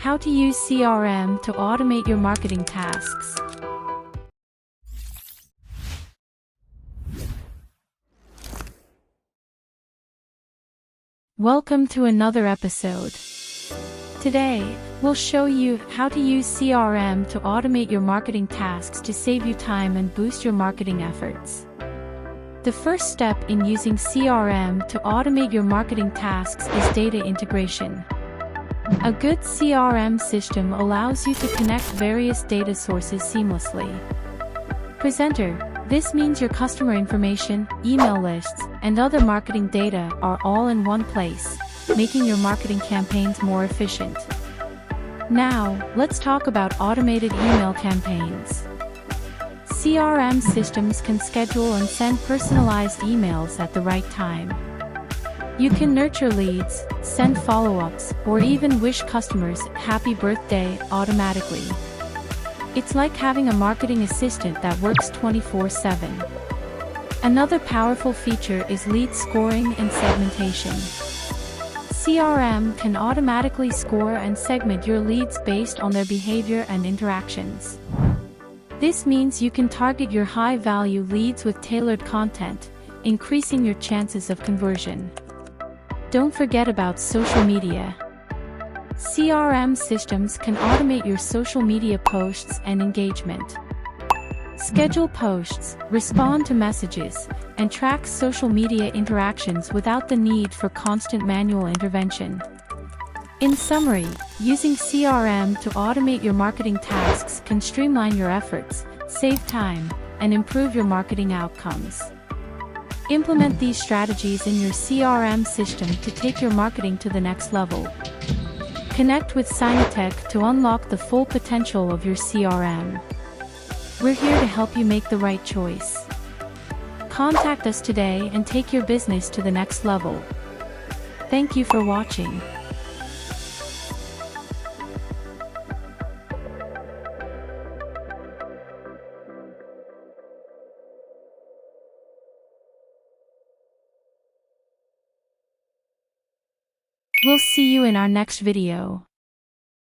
How to use CRM to automate your marketing tasks. Welcome to another episode. Today, we'll show you how to use CRM to automate your marketing tasks to save you time and boost your marketing efforts. The first step in using CRM to automate your marketing tasks is data integration. A good CRM system allows you to connect various data sources seamlessly. Presenter: this means your customer information, email lists, and other marketing data are all in one place, making your marketing campaigns more efficient. Now, let's talk about automated email campaigns. CRM systems can schedule and send personalized emails at the right time. You can nurture leads, send follow-ups, or even wish customers happy birthday automatically. It's like having a marketing assistant that works 24/7. Another powerful feature is lead scoring and segmentation. CRM can automatically score and segment your leads based on their behavior and interactions. This means you can target your high-value leads with tailored content, increasing your chances of conversion. Don't forget about social media. CRM systems can automate your social media posts and engagement. Schedule posts, respond to messages, and track social media interactions without the need for constant manual intervention. In summary, using CRM to automate your marketing tasks can streamline your efforts, save time, and improve your marketing outcomes. Implement these strategies in your CRM system to take your marketing to the next level. Connect with Signatech to unlock the full potential of your CRM. We're here to help you make the right choice. Contact us today and take your business to the next level. Thank you for watching. We'll see you in our next video.